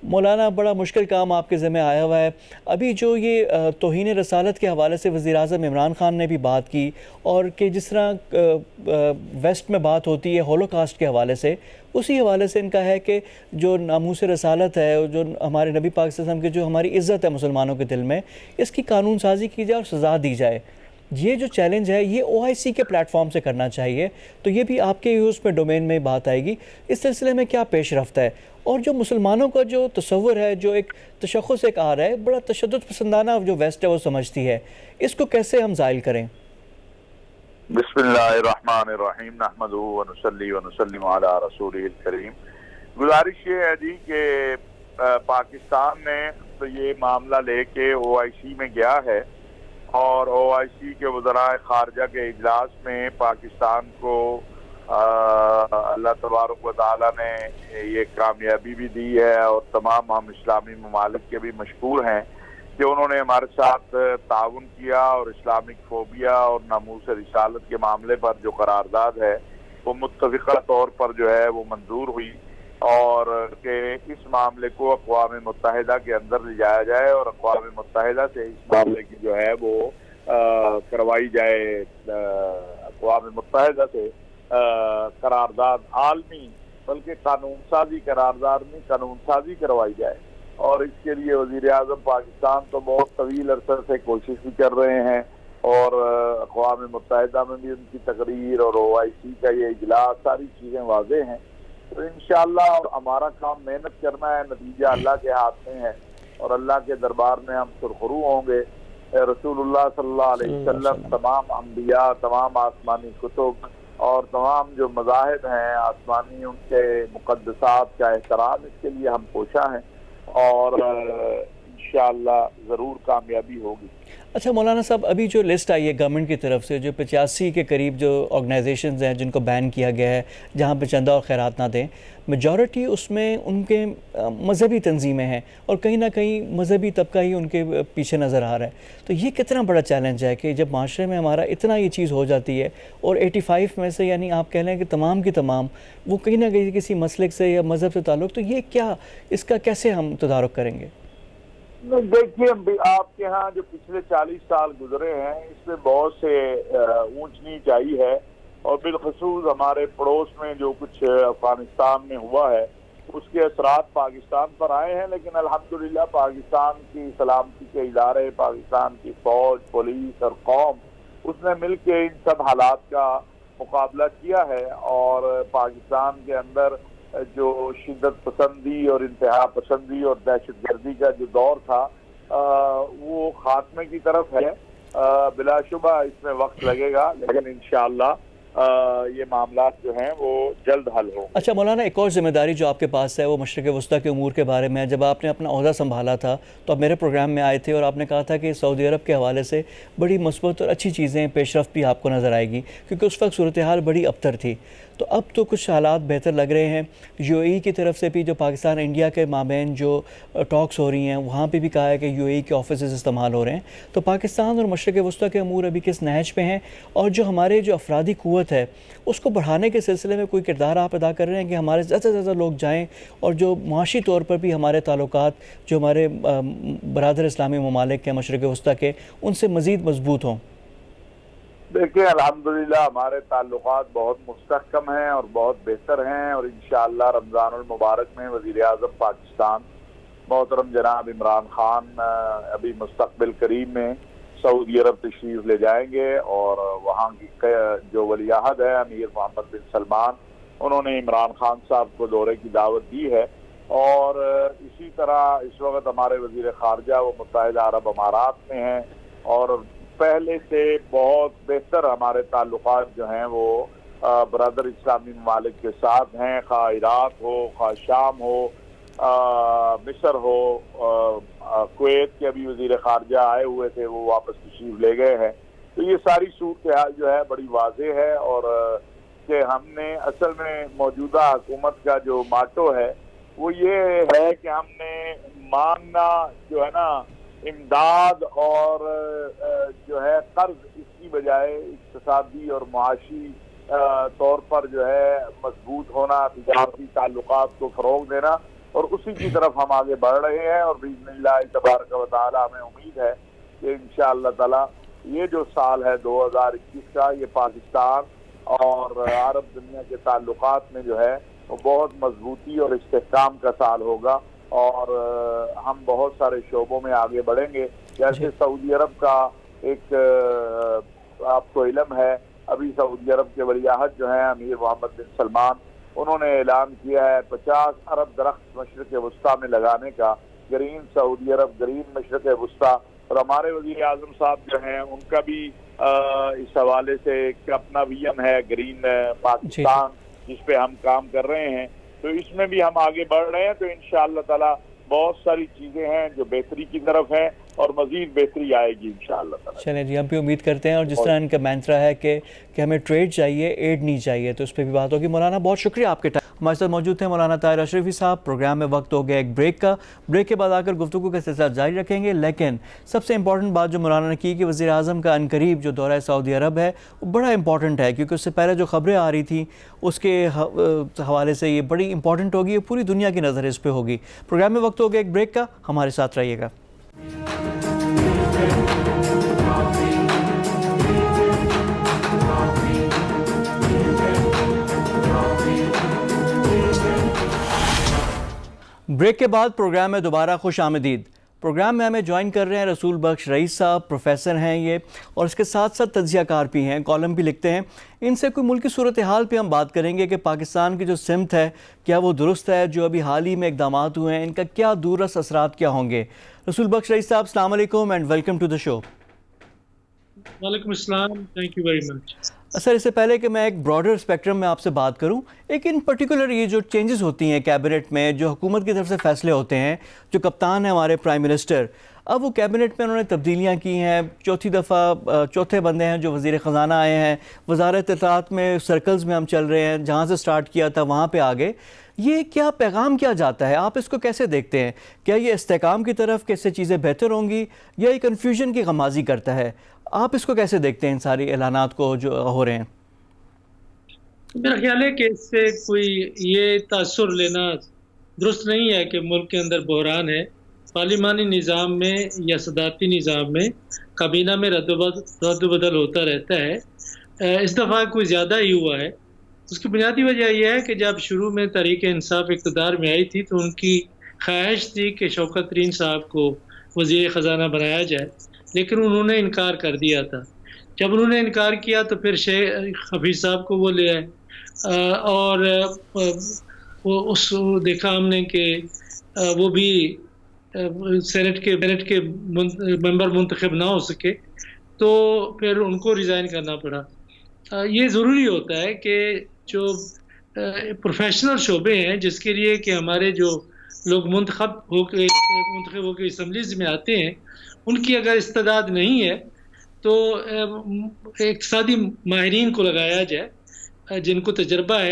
مولانا بڑا مشکل کام آپ کے ذمہ آیا ہوا ہے۔ ابھی جو یہ توہین رسالت کے حوالے سے وزیر اعظم عمران خان نے بھی بات کی، اور کہ جس طرح ویسٹ میں بات ہوتی ہے ہولوکاسٹ کے حوالے سے، اسی حوالے سے ان کا ہے کہ جو ناموس رسالت ہے، جو ہمارے نبی پاک صلی اللہ علیہ وسلم کی جو ہماری عزت ہے مسلمانوں کے دل میں، اس کی قانون سازی کی جائے اور سزا دی جائے۔ یہ جو چیلنج ہے یہ او آئی سی کے پلیٹ فارم سے کرنا چاہیے، تو یہ بھی آپ کے اس میں ڈومین میں بات آئے گی۔ اس سلسلے میں کیا پیش رفت ہے، اور جو مسلمانوں کا جو تصور ہے، جو ایک تشخص ایک آ رہا ہے بڑا تشدد پسندانہ جو ویسٹ ہے وہ سمجھتی ہے، اس کو کیسے ہم زائل کریں؟ بسم اللہ الرحمن الرحیم، نحمدہ ونصلی ونسلم علی رسولہ الکریم۔ گزارش یہ ہے جی کہ پاکستان نے تو یہ معاملہ لے کے او آئی سی میں گیا ہے، اور او آئی سی کے وزرائے خارجہ کے اجلاس میں پاکستان کو اللہ تبارک و تعالیٰ نے یہ کامیابی بھی دی ہے، اور تمام ہم اسلامی ممالک کے بھی مشکور ہیں کہ انہوں نے ہمارے ساتھ تعاون کیا، اور اسلامک فوبیا اور ناموس رسالت کے معاملے پر جو قرارداد ہے وہ متفقہ طور پر جو ہے وہ منظور ہوئی، اور کہ اس معاملے کو اقوام متحدہ کے اندر لے جایا جائے، اور اقوام متحدہ سے اس معاملے کی جو ہے وہ کروائی جائے، اقوام متحدہ سے قرارداد عالمی بلکہ قانون سازی قرارداد میں قانون سازی کروائی جائے۔ اور اس کے لیے وزیر اعظم پاکستان تو بہت طویل عرصے سے کوشش بھی کر رہے ہیں، اور اقوام متحدہ میں بھی ان کی تقریر اور او آئی سی کا یہ اجلاس ساری چیزیں واضح ہیں۔ تو انشاءاللہ ہمارا کام محنت کرنا ہے، نتیجہ اللہ کے ہاتھ میں ہے، اور اللہ کے دربار میں ہم سرخرو ہوں گے۔ رسول اللہ صلی اللہ علیہ وسلم، تمام انبیاء، تمام آسمانی کتب اور تمام جو مذاہب ہیں آسمانی، ان کے مقدسات کا احترام، اس کے لیے ہم کوشاں ہیں، اور انشاءاللہ ضرور کامیابی ہوگی۔ اچھا مولانا صاحب، ابھی جو لسٹ آئی ہے گورنمنٹ کی طرف سے جو 85 کے قریب جو آرگنائزیشنز ہیں جن کو بین کیا گیا ہے جہاں پہ چندہ اور خیرات نہ دیں، میجورٹی اس میں ان کے مذہبی تنظیمیں ہیں، اور کہیں نہ کہیں مذہبی طبقہ ہی ان کے پیچھے نظر آ رہا ہے۔ تو یہ کتنا بڑا چیلنج ہے کہ جب معاشرے میں ہمارا اتنا یہ چیز ہو جاتی ہے، اور 85 میں سے یعنی آپ کہہ لیں کہ تمام کی تمام وہ کہیں نہ کہیں کسی مسلک سے یا مذہب سے تعلق، تو یہ کیا، اس کا کیسے ہم تدارک کریں گے؟ دیکھیے، آپ کے ہاں جو پچھلے 40 سال گزرے ہیں اس میں بہت سے اونچ نیچ آئی ہے، اور بالخصوص ہمارے پڑوس میں جو کچھ افغانستان میں ہوا ہے اس کے اثرات پاکستان پر آئے ہیں، لیکن الحمدللہ پاکستان کی سلامتی کے ادارے، پاکستان کی فوج، پولیس اور قوم، اس نے مل کے ان سب حالات کا مقابلہ کیا ہے، اور پاکستان کے اندر جو شدت پسندی اور انتہا پسندی اور دہشت گردی کا جو دور تھا وہ خاتمے کی طرف ہے۔ بلا شبہ اس میں وقت لگے گا، لیکن انشاءاللہ یہ معاملات جو ہیں وہ جلد حل ہوں۔ اچھا مولانا، ایک اور ذمہ داری جو آپ کے پاس ہے وہ مشرق وسطیٰ کے امور کے بارے میں ہے۔ جب آپ نے اپنا عہدہ سنبھالا تھا تو آپ میرے پروگرام میں آئے تھے، اور آپ نے کہا تھا کہ سعودی عرب کے حوالے سے بڑی مثبت اور اچھی چیزیں، پیش رفت بھی آپ کو نظر آئے گی، کیونکہ اس وقت صورتحال بڑی ابتر تھی۔ تو اب تو کچھ حالات بہتر لگ رہے ہیں۔ یو اے ای کی طرف سے بھی جو پاکستان انڈیا کے مابین جو ٹاکس ہو رہی ہیں، وہاں پہ بھی کہا ہے کہ یو اے ای کے آفیسز استعمال ہو رہے ہیں۔ تو پاکستان اور مشرق وسطیٰ کے امور ابھی کس نہج پہ ہیں، اور جو ہمارے جو افرادی قوت ہے اس کو بڑھانے کے سلسلے میں کوئی کردار آپ ادا کر رہے ہیں کہ ہمارے زیادہ سے زیادہ لوگ جائیں، اور جو معاشی طور پر بھی ہمارے تعلقات جو ہمارے برادر اسلامی ممالک کے مشرق وسطیٰ کے ان سے مزید مضبوط ہوں؟ دیکھیں، الحمدللہ ہمارے تعلقات بہت مستحکم ہیں اور بہت بہتر ہیں، اور انشاءاللہ رمضان المبارک میں وزیر اعظم پاکستان محترم جناب عمران خان ابھی مستقبل قریب میں سعودی عرب تشریف لے جائیں گے، اور وہاں کی جو ولی عہد ہے امیر محمد بن سلمان، انہوں نے عمران خان صاحب کو دورے کی دعوت دی ہے، اور اسی طرح اس وقت ہمارے وزیر خارجہ وہ متحدہ عرب امارات میں ہیں، اور پہلے سے بہت بہتر ہمارے تعلقات جو ہیں وہ برادر اسلامی ممالک کے ساتھ ہیں، خواہ عراق ہو، خواہ شام ہو، مصر ہو، کویت کے ابھی وزیر خارجہ آئے ہوئے تھے، وہ واپس تشریف لے گئے ہیں۔ تو یہ ساری صورتحال جو ہے بڑی واضح ہے، اور کہ ہم نے اصل میں موجودہ حکومت کا جو ماٹو ہے وہ یہ ہے کہ ہم نے مانگنا جو ہے نا امداد اور جو ہے قرض، اس کی بجائے اقتصادی اور معاشی طور پر جو ہے مضبوط ہونا، تجارتی تعلقات کو فروغ دینا، اور اسی کی طرف ہم آگے بڑھ رہے ہیں، اور باذن اللہ تبارک و تعالی ہمیں امید ہے کہ انشاءاللہ تعالی یہ جو سال ہے 2021 کا، یہ پاکستان اور عرب دنیا کے تعلقات میں جو ہے وہ بہت مضبوطی اور استحکام کا سال ہوگا، اور ہم بہت سارے شعبوں میں آگے بڑھیں گے۔ جیسے سعودی عرب کا ایک آپ کو علم ہے، ابھی سعودی عرب کے ولی عہد جو ہیں امیر محمد بن سلمان، انہوں نے اعلان کیا ہے 50 ارب درخت مشرق وسطیٰ میں لگانے کا، گرین سعودی عرب، گرین مشرق وسطیٰ۔ اور ہمارے وزیر اعظم صاحب جو ہیں ان کا بھی اس حوالے سے ایک اپنا ویژن ہے گرین پاکستان، جس پہ ہم کام کر رہے ہیں، تو اس میں بھی ہم آگے بڑھ رہے ہیں۔ تو انشاءاللہ تعالی بہت ساری چیزیں ہیں جو بہتری کی طرف ہیں، اور مزید بہتری آئے گی انشاءاللہ تعالی۔ چلیں جی، ہم بھی امید کرتے ہیں، اور جس طرح ان کا مینترا ہے کہ ہمیں ٹریڈ چاہیے، ایڈ نہیں چاہیے، تو اس پہ بھی بات ہوگی۔ مولانا بہت شکریہ آپ کے ٹائم ہمارے ساتھ موجود تھے مولانا طاہر اشرفی صاحب۔ پروگرام میں وقت ہو گیا ایک بریک کا، بریک کے بعد آ کر گفتگو کا سلسلہ جاری رکھیں گے، لیکن سب سے امپورٹنٹ بات جو مولانا نے کی کہ وزیر اعظم کا عنقریب جو دورہ سعودی عرب ہے وہ بڑا امپورٹنٹ ہے، کیونکہ اس سے پہلے جو خبریں آ رہی تھیں اس کے حوالے سے یہ بڑی امپورٹنٹ ہوگی، پوری دنیا کی نظر اس پہ ہوگی۔ پروگرام میں وقت ہو گیا ایک بریک کا، ہمارے ساتھ رہیے گا۔ بریک کے بعد پروگرام میں دوبارہ خوش آمدید۔ پروگرام میں ہمیں جوائن کر رہے ہیں رسول بخش رئیس صاحب، پروفیسر ہیں یہ، اور اس کے ساتھ ساتھ تجزیہ کار بھی ہیں، کالم بھی لکھتے ہیں۔ ان سے کوئی ملکی صورتحال پہ ہم بات کریں گے کہ پاکستان کی جو سمت ہے کیا وہ درست ہے، جو ابھی حال ہی میں اقدامات ہوئے ہیں ان کا کیا دوررس اثرات کیا ہوں گے۔ رسول بخش رئیس صاحب السلام علیکم اینڈ ویلکم ٹو دا شو۔ وعلیکم السلام، تھینک یو ویری مچ۔ سر، اس سے پہلے کہ میں ایک براڈر اسپیکٹرم میں آپ سے بات کروں، ایک ان پرٹیکولر یہ جو چینجز ہوتی ہیں کیبنٹ میں، جو حکومت کی طرف سے فیصلے ہوتے ہیں، جو کپتان ہیں ہمارے پرائم منسٹر، اب وہ کیبنٹ میں انہوں نے تبدیلیاں کی ہیں، چوتھی دفعہ چوتھے بندے ہیں جو وزیر خزانہ آئے ہیں، وزارت اطلاعات میں سرکلز میں ہم چل رہے ہیں، جہاں سے سٹارٹ کیا تھا وہاں پہ آگے۔ یہ کیا پیغام کیا جاتا ہے، آپ اس کو کیسے دیکھتے ہیں؟ کیا یہ استحکام کی طرف کہ اس سے چیزیں بہتر ہوں گی، یا یہ کنفیوژن کی غمازی کرتا ہے؟ آپ اس کو کیسے دیکھتے ہیں ان ساری اعلانات کو جو ہو رہے ہیں؟ میرا خیال ہے کہ اس سے کوئی یہ تاثر لینا درست نہیں ہے کہ ملک کے اندر بحران ہے۔ پارلیمانی نظام میں یا صدارتی نظام میں کابینہ میں رد و بدل ہوتا رہتا ہے۔ اس دفعہ کوئی زیادہ ہی ہوا ہے۔ اس کی بنیادی وجہ یہ ہے کہ جب شروع میں تحریک انصاف اقتدار میں آئی تھی تو ان کی خواہش تھی کہ شوکت ترین صاحب کو وزیر خزانہ بنایا جائے، لیکن انہوں نے انکار کر دیا تھا۔ جب انہوں نے انکار کیا تو پھر شیخ حفیظ صاحب کو وہ لے آئے، اور اس دیکھا ہم نے کہ وہ بھی سینٹ کے ممبر منتخب نہ ہو سکے، تو پھر ان کو ریزائن کرنا پڑا۔ یہ ضروری ہوتا ہے کہ جو پروفیشنل شعبے ہیں جس کے لیے کہ ہمارے جو لوگ منتخب ہو کے اسمبلیز میں آتے ہیں، ان کی اگر استعداد نہیں ہے تو اقتصادی ماہرین کو لگایا جائے جن کو تجربہ ہے۔